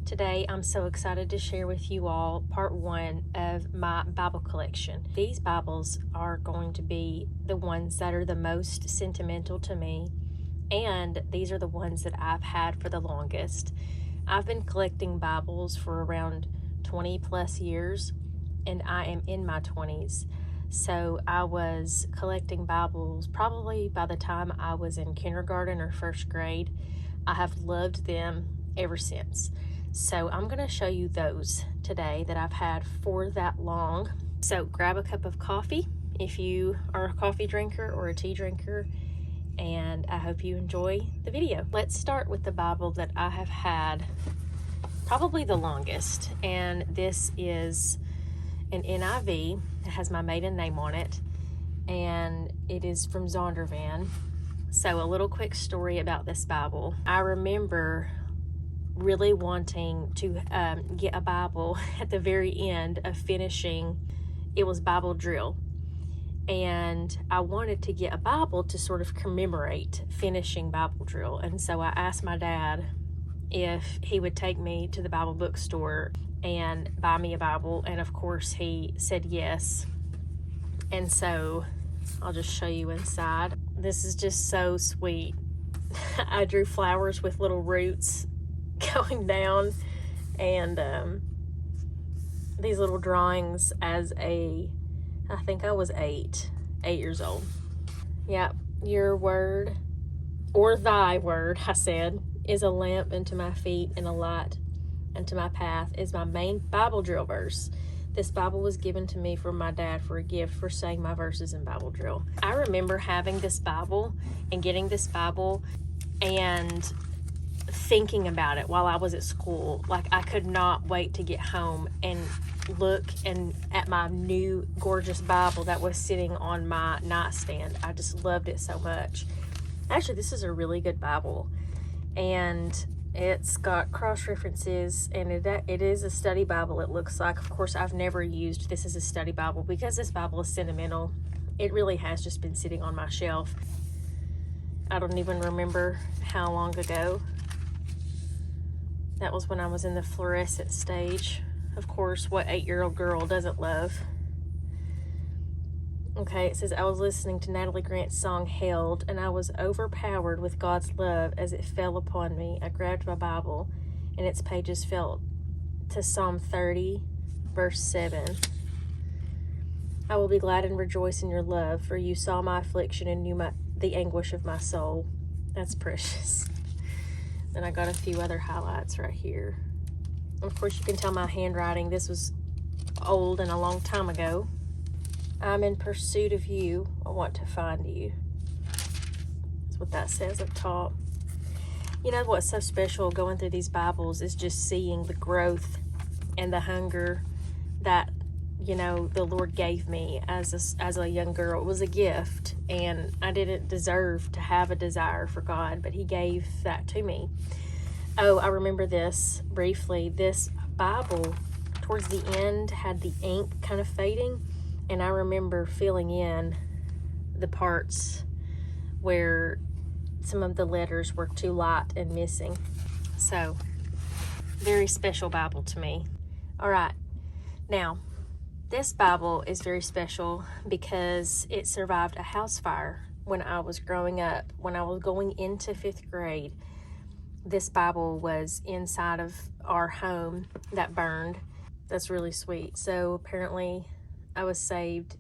Today, I'm so excited to share with you all part one of my Bible collection. These Bibles are going to be the ones that are the most sentimental to me, and these are the ones that I've had for the longest. I've been collecting Bibles for around 20 plus years, and I am in my 20s. So I was collecting Bibles probably by the time I was in kindergarten or first grade. I have loved them ever since. So I'm going to show you those today that I've had for that long. So grab a cup of coffee if you are a coffee drinker or a tea drinker, and I hope you enjoy the video. Let's start with the Bible that I have had probably the longest, and this is an NIV. It has my maiden name on it, and it is from Zondervan. So a little quick story about this Bible. I remember really wanting to get a Bible at the very end of finishing. It was Bible drill, and I wanted to get a Bible to sort of commemorate finishing Bible drill. And so I asked my dad if he would take me to the Bible bookstore and buy me a Bible, and of course he said yes. And so I'll just show you inside. This is just so sweet. I drew flowers with little roots going down, and these little drawings as I think I was 8 years old. Yeah, your word, or thy word, I said, is a lamp unto my feet and a light unto my path, is my main Bible drill verse. This Bible was given to me from my dad for a gift for saying my verses in Bible drill. I remember having this Bible and getting this Bible and thinking about it while I was at school. Like, I could not wait to get home and look at my new gorgeous Bible that was sitting on my nightstand. I just loved it so much. Actually, this is a really good Bible, and it's got cross references, and it is a study Bible, it looks like. Of course, I've never used this as a study Bible because this Bible is sentimental. It really has just been sitting on my shelf. I don't even remember how long ago. That was when I was in the fluorescent stage. Of course, what 8-year-old girl doesn't love? Okay, it says, I was listening to Natalie Grant's song, Held, and I was overpowered with God's love as it fell upon me. I grabbed my Bible, and its pages fell to Psalm 30, verse 7. I will be glad and rejoice in your love, for you saw my affliction and knew the anguish of my soul. That's precious. Then I got a few other highlights right here. Of course, you can tell my handwriting. This was old and a long time ago. I'm in pursuit of you. I want to find you. That's what that says up top. You know what's so special going through these Bibles is just seeing the growth and the hunger that, you know, the Lord gave me as a young girl. It was a gift, and I didn't deserve to have a desire for God, but he gave that to me. Oh, I remember this briefly. This Bible, towards the end, had the ink kind of fading, and I remember filling in the parts where some of the letters were too light and missing. So, very special Bible to me. All right, now, this Bible is very special because it survived a house fire when I was growing up. When I was going into 5th grade, this Bible was inside of our home that burned. That's really sweet. So apparently I was saved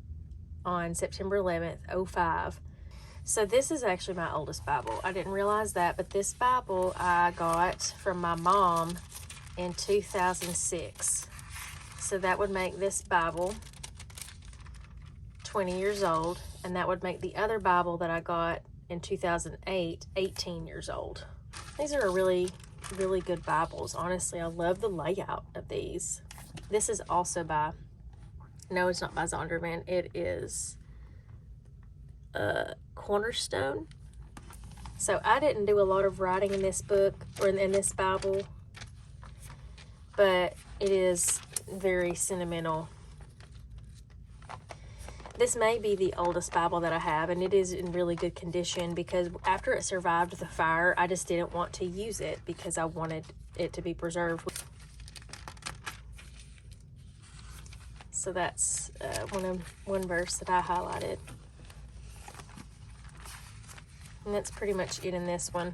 on September 11th, 05. So this is actually my oldest Bible. I didn't realize that, but this Bible I got from my mom in 2006. So that would make this Bible 20 years old, and that would make the other Bible that I got in 2008 18 years old. These are really, really good Bibles. Honestly, I love the layout of these. This is also by, no, it's not by Zondervan. It is Cornerstone. So I didn't do a lot of writing in this book or in this Bible, but it is very sentimental. This may be the oldest Bible that I have, and it is in really good condition because after it survived the fire, I just didn't want to use it because I wanted it to be preserved. So that's one verse that I highlighted. And that's pretty much it in this one.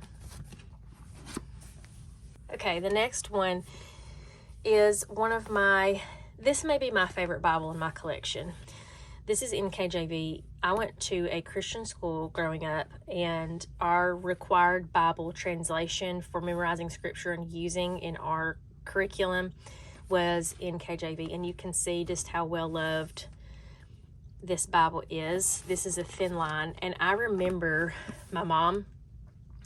Okay, the next one is this may be my favorite Bible in my collection. This is NKJV. I went to a Christian school growing up, and our required Bible translation for memorizing scripture and using in our curriculum was NKJV. And you can see just how well loved this Bible is. This is a thin line. And I remember my mom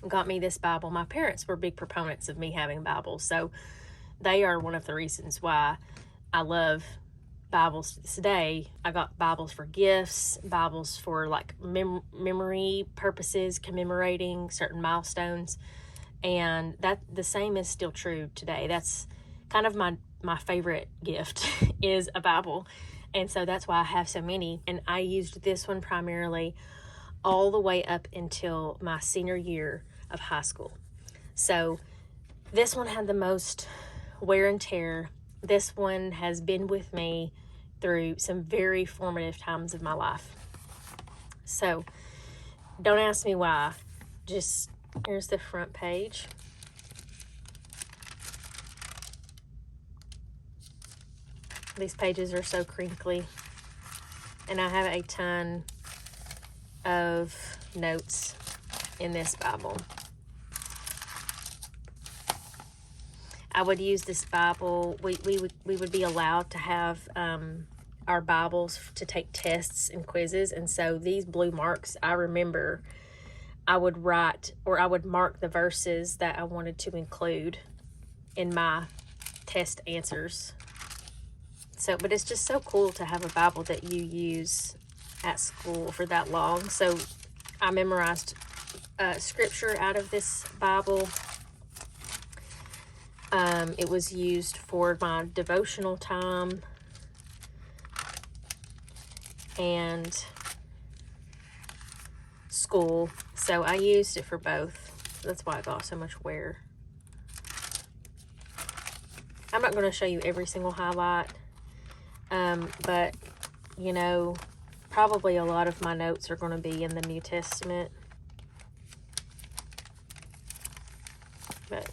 got me this Bible. My parents were big proponents of me having Bibles, so they are one of the reasons why I love Bibles to this day. I got Bibles for gifts, Bibles for like memory purposes, commemorating certain milestones, and that the same is still true today. That's kind of my favorite gift is a Bible, and so that's why I have so many. And I used this one primarily all the way up until my senior year of high school. So this one had the most wear and tear. This one has been with me through some very formative times of my life. So don't ask me why. Just here's the front page. These pages are so crinkly, and I have a ton of notes in this Bible. I would use this Bible. We would be allowed to have our Bibles to take tests and quizzes, and so these blue marks, I remember I would write, or I would mark the verses that I wanted to include in my test answers. So, but it's just so cool to have a Bible that you use at school for that long. So I memorized scripture out of this Bible. It was used for my devotional time and school. So I used it for both. That's why I got so much wear. I'm not going to show you every single highlight. But, you know, probably a lot of my notes are going to be in the New Testament. But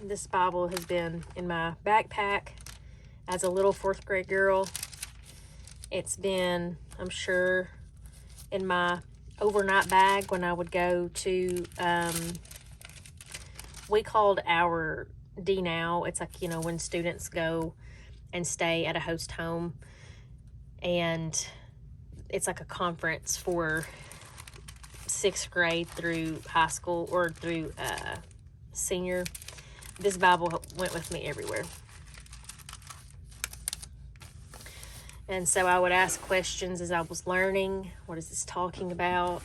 this Bible has been in my backpack as a little 4th grade girl. It's been, I'm sure, in my overnight bag when I would go to, we called our D-Now. It's like, you know, when students go and stay at a host home, and it's like a conference for 6th grade through high school or through senior. This Bible went with me everywhere. And so I would ask questions as I was learning. What is this talking about?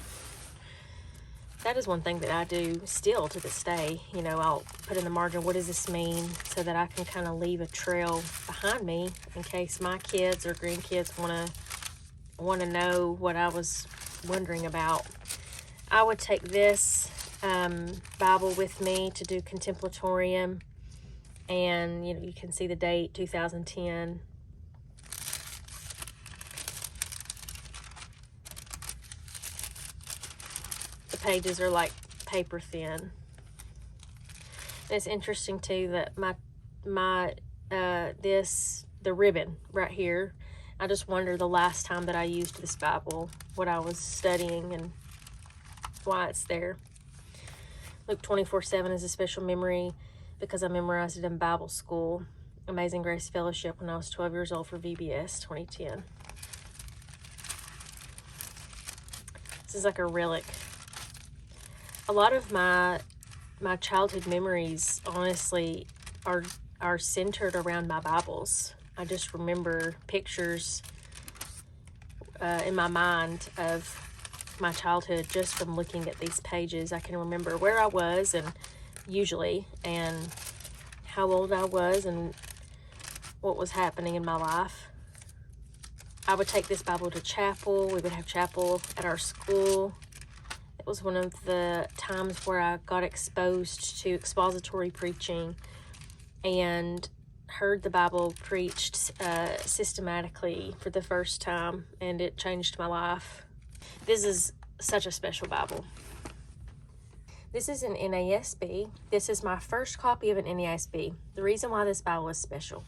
That is one thing that I do still to this day. You know, I'll put in the margin, what does this mean? So that I can kind of leave a trail behind me in case my kids or grandkids want to know what I was wondering about. I would take this Bible with me to do contemplatorium. And, you know, you can see the date, 2010. Pages are like paper thin. And it's interesting too that the ribbon right here, I just wonder the last time that I used this Bible, what I was studying and why it's there. Luke 24:7 is a special memory because I memorized it in Bible school, Amazing Grace Fellowship, when I was 12 years old for VBS 2010. This is like a relic. A lot of my childhood memories, honestly, are centered around my Bibles. I just remember pictures in my mind of my childhood just from looking at these pages. I can remember where I was and how old I was and what was happening in my life. I would take this Bible to chapel. We would have chapel at our school. It was one of the times where I got exposed to expository preaching, and heard the Bible preached systematically for the first time, and it changed my life. This is such a special Bible. This is an NASB. This is my first copy of an NASB. The reason why this Bible is special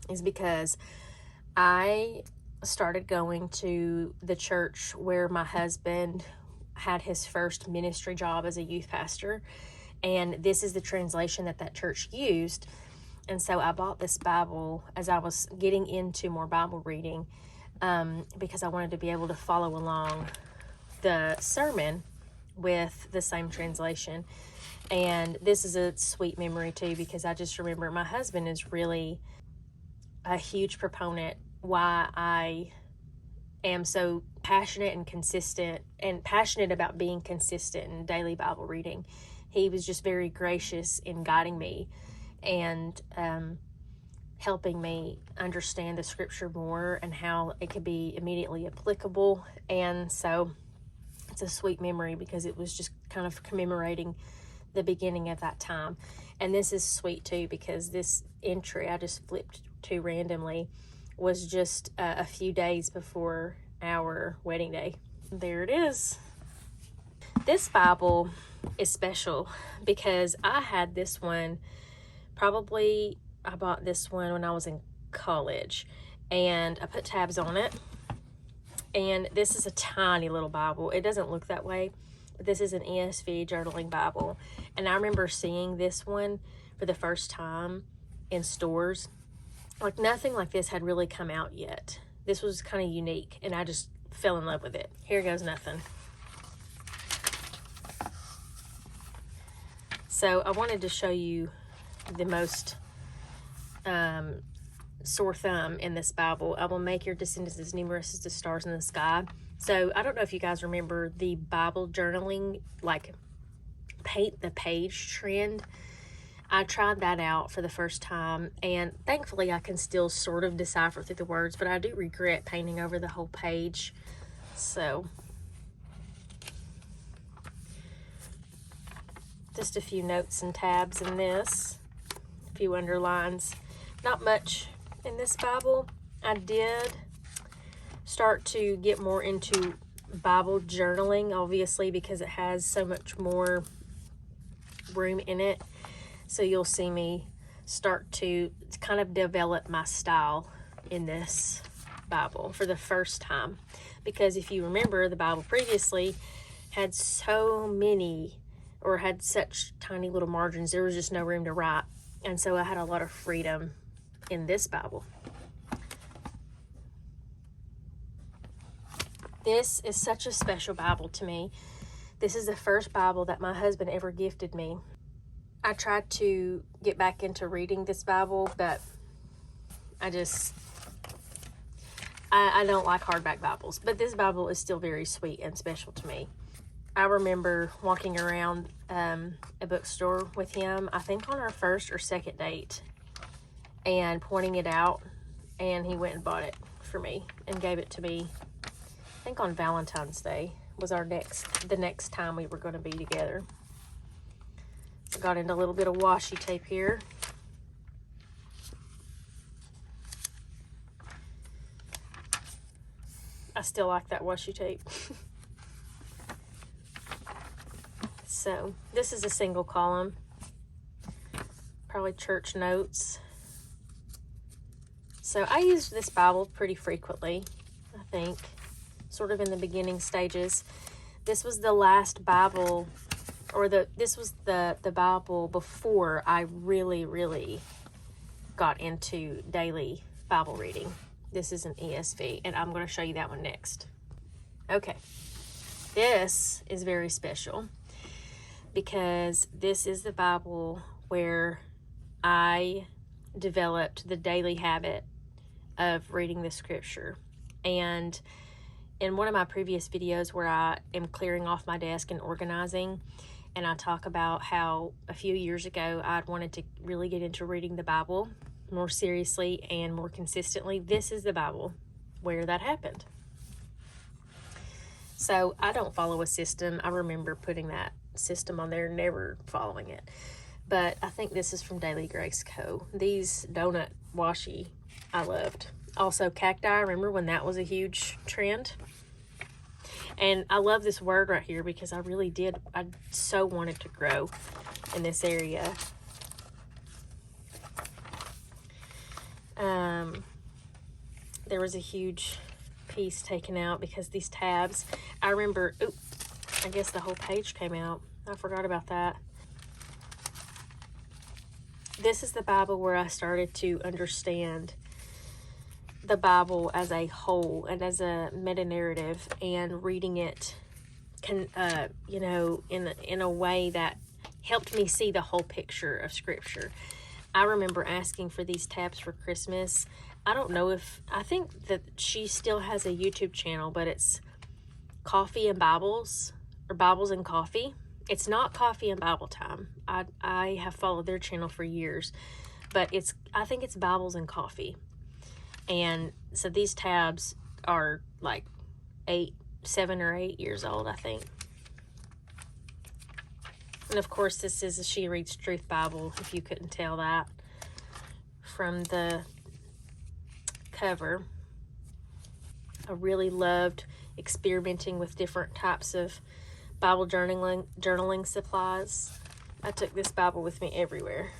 is because I started going to the church where my husband had his first ministry job as a youth pastor, and this is the translation that church used. And so I bought this Bible as I was getting into more Bible reading, because I wanted to be able to follow along the sermon with the same translation. And this is a sweet memory too, because I just remember my husband is really a huge proponent why I am so passionate and consistent, and passionate about being consistent in daily Bible reading. He was just very gracious in guiding me and helping me understand the scripture more and how it could be immediately applicable. And so it's a sweet memory because it was just kind of commemorating the beginning of that time. And this is sweet too, because this entry I just flipped to randomly was just a few days before our wedding day. There it is. This Bible is special because I had this one, I bought this one when I was in college, and I put tabs on it. And this is a tiny little Bible. It doesn't look that way, but this is an ESV journaling Bible. And I remember seeing this one for the first time in stores. Like, nothing like this had really come out yet. This was kind of unique, and I just fell in love with it. Here goes nothing. So I wanted to show you the most sore thumb in this Bible. I will make your descendants as numerous as the stars in the sky. So I don't know if you guys remember the Bible journaling, like paint the page trend. I tried that out for the first time, and thankfully I can still sort of decipher through the words, but I do regret painting over the whole page. So just a few notes and tabs in this, a few underlines. Not much in this Bible. I did start to get more into Bible journaling, obviously, because it has so much more room in it. So you'll see me start to kind of develop my style in this Bible for the first time. Because if you remember, the Bible previously had so many, or had such tiny little margins, there was just no room to write. And so I had a lot of freedom in this Bible. This is such a special Bible to me. This is the first Bible that my husband ever gifted me. I tried to get back into reading this Bible, but I don't like hardback Bibles. But this Bible is still very sweet and special to me. I remember walking around a bookstore with him, I think on our first or second date, and pointing it out, and he went and bought it for me and gave it to me. I think on Valentine's Day was the next time we were going to be together. I got into a little bit of washi tape here. I still like that washi tape. So this is a single column, probably church notes. So I used this Bible pretty frequently, I think, sort of in the beginning stages. This was the last Bible, or this was the Bible before I really got into daily Bible reading. This is an ESV, and I'm going to show you that one next. Okay, this is very special because this is the Bible where I developed the daily habit of reading the scripture. And in one of my previous videos where I am clearing off my desk and organizing, and I talk about how a few years ago I'd wanted to really get into reading the Bible more seriously and more consistently, this is the Bible where that happened. So I don't follow a system. I remember putting that system on there, never following it. but I think this is from Daily Grace Co. These donut washi I loved. Also cacti, remember when that was a huge trend? And I love this word right here because I so wanted to grow in this area. There was a huge piece taken out because these tabs, I remember, I guess the whole page came out. I forgot about that. This is the Bible where I started to understand the Bible as a whole and as a meta-narrative, and reading it you know, in a way that helped me see the whole picture of Scripture. I remember asking for these tabs for Christmas. I think that she still has a YouTube channel, but it's Coffee and Bibles, or Bibles and Coffee. It's not Coffee and Bible Time. I have followed their channel for years, but I think it's Bibles and Coffee. And so these tabs are like 7 or 8 years old, I think. And of course, this is a She Reads Truth Bible, if you couldn't tell that from the cover. I really loved experimenting with different types of Bible journaling supplies. I took this Bible with me everywhere.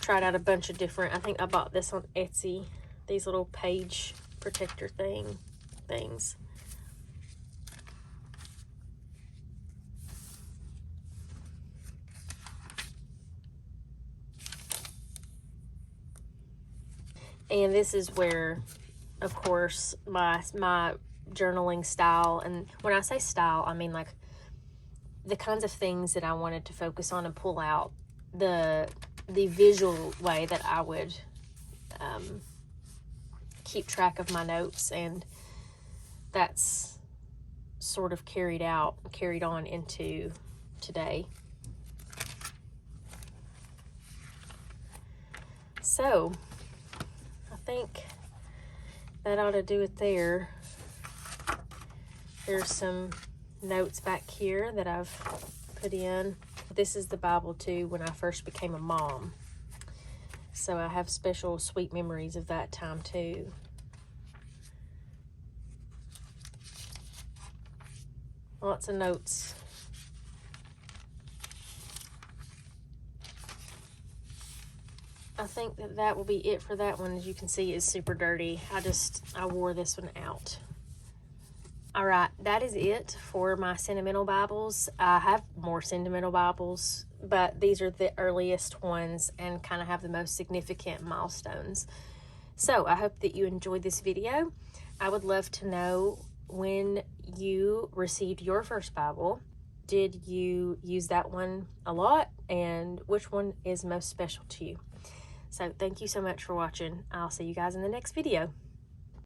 Tried out a bunch of different, I think I bought this on Etsy, these little page protector things. And this is where, of course, my journaling style, and when I say style, I mean like the kinds of things that I wanted to focus on and pull out, the visual way that I would keep track of my notes, and that's sort of carried on into today. So I think that ought to do it there. There's some notes back here that I've put in. This is the Bible too when I first became a mom. So I have special sweet memories of that time too. Lots of notes. I think that will be it for that one. As you can see, it's super dirty. I wore this one out. All right, that is it for my sentimental Bibles. I have more sentimental Bibles, but these are the earliest ones and kind of have the most significant milestones. So I hope that you enjoyed this video. I would love to know when you received your first Bible. Did you use that one a lot? And which one is most special to you? So thank you so much for watching. I'll see you guys in the next video.